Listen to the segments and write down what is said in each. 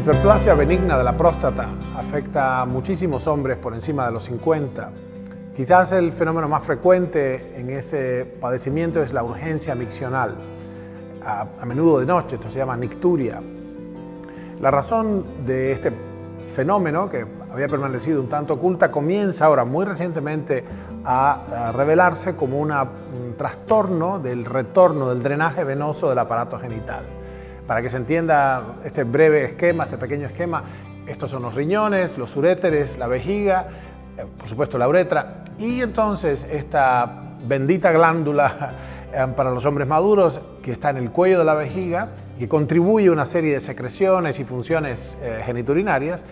La hiperplasia benigna de la próstata afecta a muchísimos hombres por encima de los 50. Quizás el fenómeno más frecuente en ese padecimiento es la urgencia miccional, a menudo de noche, esto se llama nicturia. La razón de este fenómeno, que había permanecido un tanto oculta, comienza ahora muy recientemente a revelarse como un trastorno del retorno del drenaje venoso del aparato genital. Para que se entienda este breve esquema, este pequeño esquema, estos son los riñones, los uréteres, la vejiga, por supuesto la uretra, y entonces esta bendita glándula para los hombres maduros que está en el cuello de la vejiga, que contribuye a una serie de secreciones y funciones genitourinarias,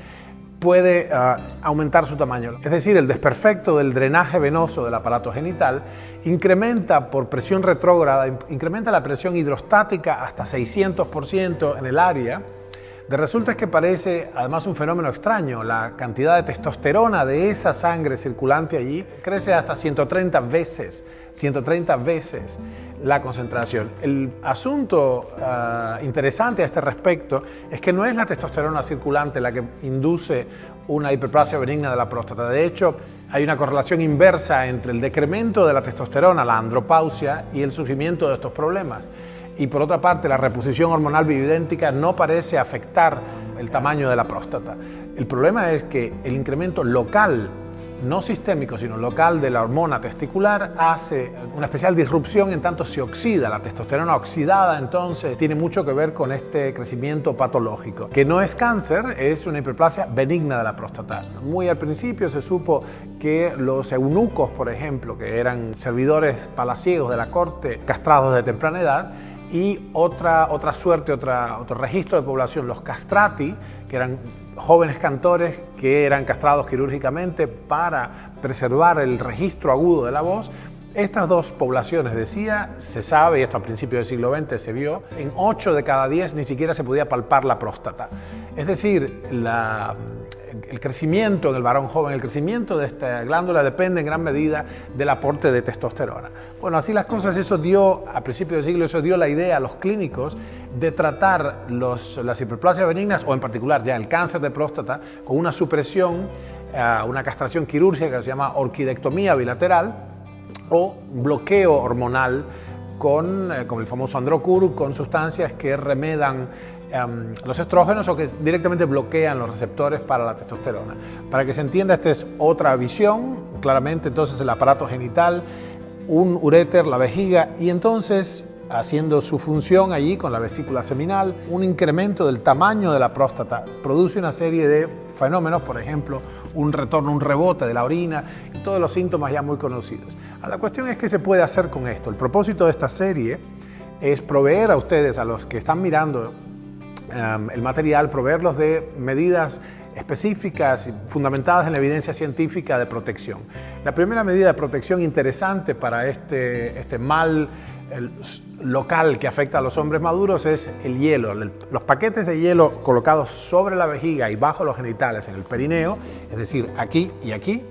puede aumentar su tamaño. Es decir, el desperfecto del drenaje venoso del aparato genital incrementa por presión retrógrada, incrementa la presión hidrostática hasta 600% en el área. De resulta es que parece además un fenómeno extraño. La cantidad de testosterona de esa sangre circulante allí crece hasta 130 veces la concentración. El asunto interesante a este respecto es que no es la testosterona circulante la que induce una hiperplasia benigna de la próstata. De hecho, hay una correlación inversa entre el decremento de la testosterona, la andropausia, y el surgimiento de estos problemas. Y por otra parte, la reposición hormonal bioidéntica no parece afectar el tamaño de la próstata. El problema es que el incremento local, no sistémico, sino local de la hormona testicular hace una especial disrupción en tanto se oxida. La testosterona oxidada entonces tiene mucho que ver con este crecimiento patológico, que no es cáncer, es una hiperplasia benigna de la próstata. Muy al principio se supo que los eunucos, por ejemplo, que eran servidores palaciegos de la corte, castrados de temprana edad, y otro registro de población, los castrati, que eran jóvenes cantores que eran castrados quirúrgicamente para preservar el registro agudo de la voz. Estas dos poblaciones, se sabe, y esto a principios del siglo XX se vio, en 8 de cada 10 ni siquiera se podía palpar la próstata. Es decir, el crecimiento en el varón joven, el crecimiento de esta glándula depende en gran medida del aporte de testosterona. Bueno, así las cosas, a principios del siglo, eso dio la idea a los clínicos de tratar las hiperplasias benignas, o en particular ya el cáncer de próstata, con una supresión, una castración quirúrgica que se llama orquidectomía bilateral, o bloqueo hormonal con el famoso Androcur, con sustancias que remedan los estrógenos o que directamente bloquean los receptores para la testosterona. Para que se entienda, esta es otra visión, claramente entonces el aparato genital, un uréter, la vejiga, y entonces haciendo su función allí con la vesícula seminal, un incremento del tamaño de la próstata produce una serie de fenómenos, por ejemplo, un retorno, un rebote de la orina, y todos los síntomas ya muy conocidos. La cuestión es qué se puede hacer con esto. El propósito de esta serie es proveer a ustedes, a los que están mirando el material, proveerlos de medidas específicas y fundamentadas en la evidencia científica de protección. La primera medida de protección interesante para este mal local que afecta a los hombres maduros es el hielo. Los paquetes de hielo colocados sobre la vejiga y bajo los genitales en el perineo, es decir, aquí y aquí,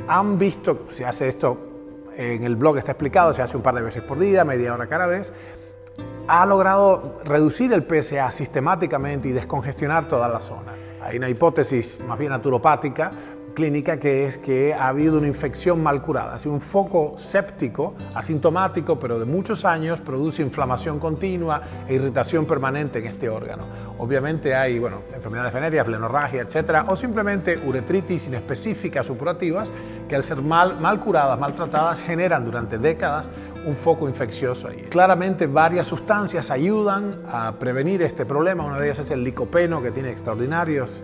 han visto, se hace esto en el blog, está explicado, se hace un par de veces por día, media hora cada vez, ha logrado reducir el PSA sistemáticamente y descongestionar toda la zona. Hay una hipótesis más bien naturopática, clínica, que es que ha habido una infección mal curada. Así, un foco séptico, asintomático, pero de muchos años, produce inflamación continua e irritación permanente en este órgano. Obviamente hay enfermedades venéreas, blenorragia, etcétera, o simplemente uretritis inespecíficas supurativas que al ser mal curadas, mal tratadas, generan durante décadas un foco infeccioso ahí. Claramente varias sustancias ayudan a prevenir este problema. Una de ellas es el licopeno, que tiene extraordinarios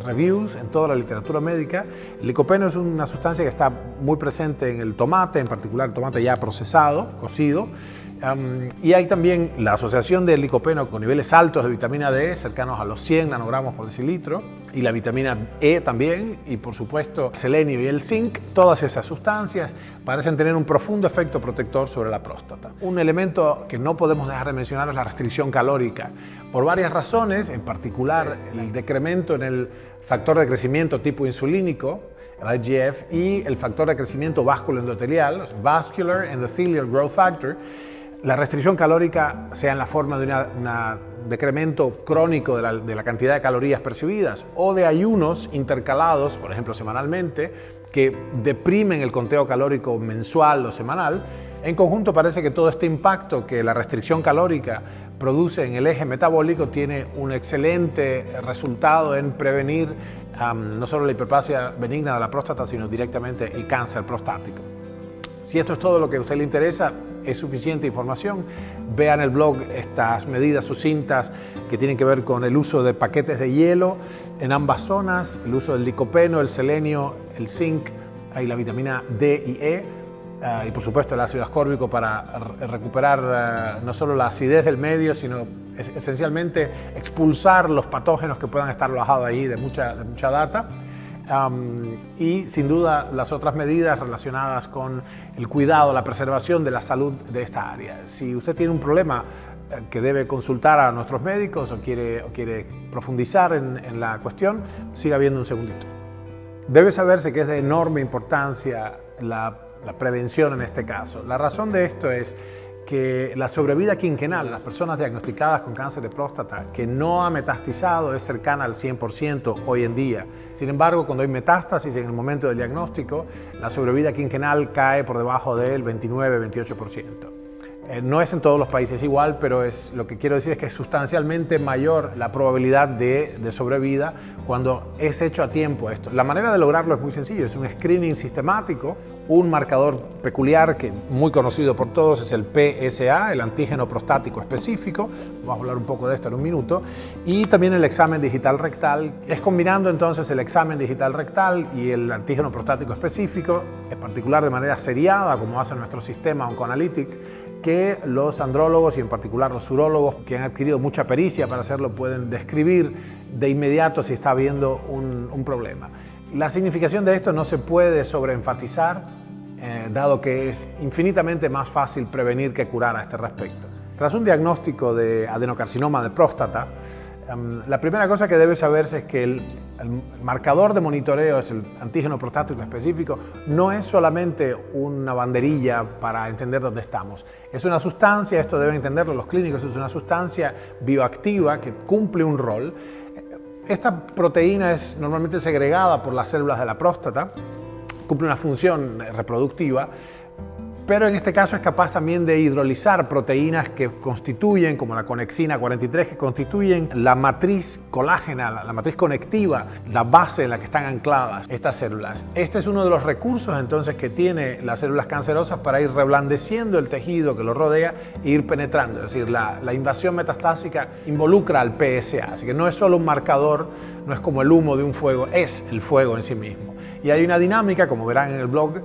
reviews en toda la literatura médica. El licopeno es una sustancia que está muy presente en el tomate, en particular el tomate ya procesado, cocido. Y hay también la asociación del licopeno con niveles altos de vitamina D, cercanos a los 100 nanogramos por decilitro, y la vitamina E también, y por supuesto el selenio y el zinc. Todas esas sustancias parecen tener un profundo efecto protector sobre la próstata. Un elemento que no podemos dejar de mencionar es la restricción calórica, por varias razones, en particular el decremento en el factor de crecimiento tipo insulínico, el IGF, y el factor de crecimiento vasculoendotelial, Vascular Endothelial Growth Factor, la restricción calórica sea en la forma de un decremento crónico de la cantidad de calorías percibidas o de ayunos intercalados, por ejemplo semanalmente, que deprimen el conteo calórico mensual o semanal. En conjunto parece que todo este impacto que la restricción calórica produce en el eje metabólico tiene un excelente resultado en prevenir no solo la hiperplasia benigna de la próstata, sino directamente el cáncer prostático. Si esto es todo lo que a usted le interesa, es suficiente información. Vean el blog estas medidas sucintas que tienen que ver con el uso de paquetes de hielo en ambas zonas, el uso del licopeno, el selenio, el zinc y la vitamina D y E, y por supuesto el ácido ascórbico para recuperar no solo la acidez del medio, sino esencialmente expulsar los patógenos que puedan estar alojados ahí de mucha data. Y sin duda las otras medidas relacionadas con el cuidado, la preservación de la salud de esta área. Si usted tiene un problema que debe consultar a nuestros médicos o quiere profundizar en la cuestión, siga viendo un segundito. Debe saberse que es de enorme importancia la prevención en este caso. La razón de esto es que la sobrevida quinquenal, las personas diagnosticadas con cáncer de próstata que no ha metastizado, es cercana al 100% hoy en día. Sin embargo, cuando hay metástasis en el momento del diagnóstico, la sobrevida quinquenal cae por debajo del 29-28%. No es en todos los países igual, pero lo que quiero decir es que es sustancialmente mayor la probabilidad de sobrevida cuando es hecho a tiempo esto. La manera de lograrlo es muy sencillo, es un screening sistemático, un marcador peculiar que muy conocido por todos es el PSA, el antígeno prostático específico, vamos a hablar un poco de esto en un minuto, y también el examen digital rectal. Es combinando entonces el examen digital rectal y el antígeno prostático específico, en particular de manera seriada, como hace nuestro sistema Oncoanalytic, que los andrólogos y en particular los urólogos que han adquirido mucha pericia para hacerlo pueden describir de inmediato si está habiendo un problema. La significación de esto no se puede sobreenfatizar, dado que es infinitamente más fácil prevenir que curar a este respecto. Tras un diagnóstico de adenocarcinoma de próstata, la primera cosa que debe saberse es que el marcador de monitoreo es el antígeno prostático específico, no es solamente una banderilla para entender dónde estamos. Es una sustancia, esto deben entenderlo los clínicos, es una sustancia bioactiva que cumple un rol. Esta proteína es normalmente segregada por las células de la próstata, cumple una función reproductiva, pero en este caso es capaz también de hidrolizar proteínas que constituyen, como la conexina 43, que constituyen la matriz colágena, la matriz conectiva, la base en la que están ancladas estas células. Este es uno de los recursos entonces que tiene las células cancerosas para ir reblandeciendo el tejido que lo rodea e ir penetrando. Es decir, la invasión metastásica involucra al PSA, así que no es solo un marcador, no es como el humo de un fuego, es el fuego en sí mismo. Y hay una dinámica, como verán en el blog,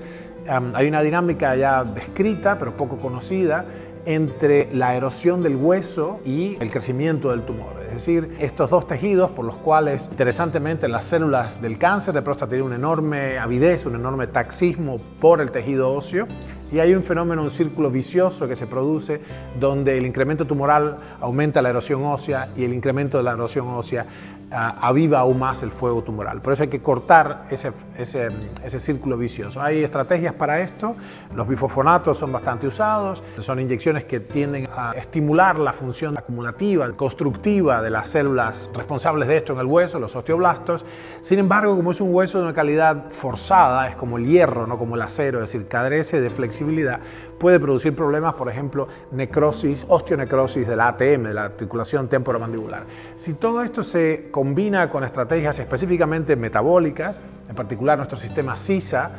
hay una dinámica ya descrita, pero poco conocida, entre la erosión del hueso y el crecimiento del tumor. Es decir, estos dos tejidos por los cuales, interesantemente, las células del cáncer de próstata tienen una enorme avidez, un enorme taxismo por el tejido óseo, y hay un fenómeno, un círculo vicioso que se produce donde el incremento tumoral aumenta la erosión ósea y el incremento de la erosión ósea aviva aún más el fuego tumoral. Por eso hay que cortar ese círculo vicioso. Hay estrategias para esto, los bifosfonatos son bastante usados, son inyecciones que tienden a estimular la función acumulativa, constructiva de las células responsables de esto en el hueso, los osteoblastos. Sin embargo, como es un hueso de una calidad forzada, es como el hierro, no como el acero, es decir, carece de flexibilidad, puede producir problemas, por ejemplo, necrosis, osteonecrosis de la ATM, de la articulación temporomandibular. Si todo esto se combina con estrategias específicamente metabólicas, en particular nuestro sistema SISA,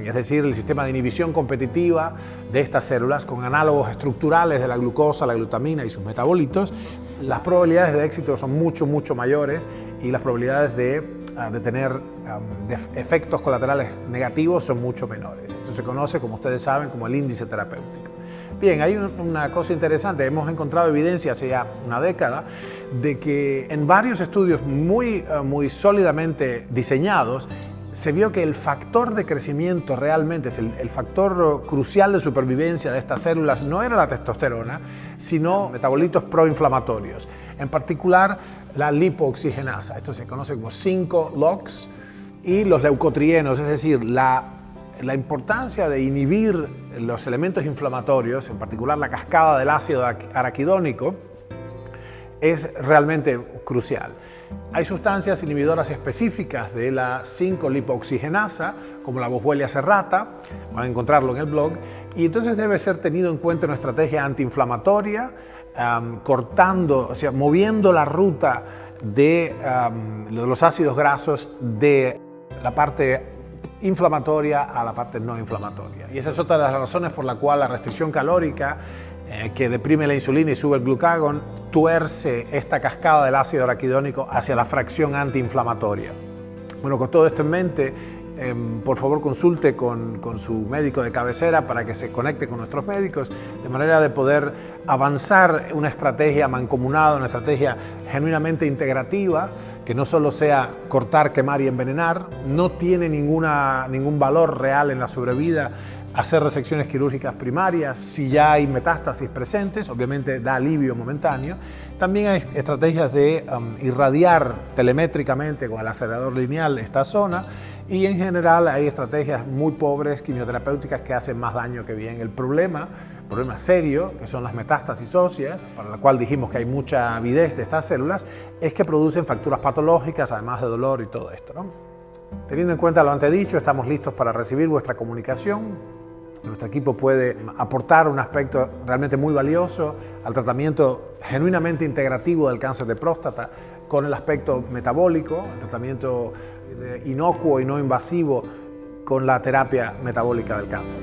es decir, el sistema de inhibición competitiva de estas células con análogos estructurales de la glucosa, la glutamina y sus metabolitos, las probabilidades de éxito son mucho mayores y las probabilidades de tener efectos colaterales negativos son mucho menores. Esto se conoce, como ustedes saben, como el índice terapéutico. Bien, hay una cosa interesante, hemos encontrado evidencia hace ya una década de que en varios estudios muy sólidamente diseñados se vio que el factor de crecimiento realmente, es el factor crucial de supervivencia de estas células, no era la testosterona, sino metabolitos proinflamatorios, en particular la lipooxigenasa, esto se conoce como 5-LOX, y los leucotrienos, es decir, la importancia de inhibir los elementos inflamatorios, en particular la cascada del ácido araquidónico, es realmente crucial. Hay sustancias inhibidoras específicas de la 5-lipooxigenasa, como la Boswellia serrata, van a encontrarlo en el blog, y entonces debe ser tenido en cuenta una estrategia antiinflamatoria, cortando, o sea, moviendo la ruta de los ácidos grasos de la parte inflamatoria a la parte no inflamatoria. Y esa es otra de las razones por la cual la restricción calórica, que deprime la insulina y sube el glucagón, tuerce esta cascada del ácido araquidónico hacia la fracción antiinflamatoria. Bueno, con todo esto en mente, por favor consulte con su médico de cabecera para que se conecte con nuestros médicos, de manera de poder avanzar una estrategia mancomunada, una estrategia genuinamente integrativa, que no solo sea cortar, quemar y envenenar. No tiene ningún valor real en la sobrevida hacer resecciones quirúrgicas primarias si ya hay metástasis presentes, obviamente da alivio momentáneo. También hay estrategias de irradiar telemétricamente con el acelerador lineal esta zona, y en general hay estrategias muy pobres quimioterapéuticas que hacen más daño que bien. El problema serio, que son las metástasis óseas, para la cual dijimos que hay mucha avidez de estas células, es que producen facturas patológicas, además de dolor y todo esto, ¿no? Teniendo en cuenta lo antedicho, estamos listos para recibir vuestra comunicación. Nuestro equipo puede aportar un aspecto realmente muy valioso al tratamiento genuinamente integrativo del cáncer de próstata, con el aspecto metabólico, el tratamiento inocuo y no invasivo con la terapia metabólica del cáncer.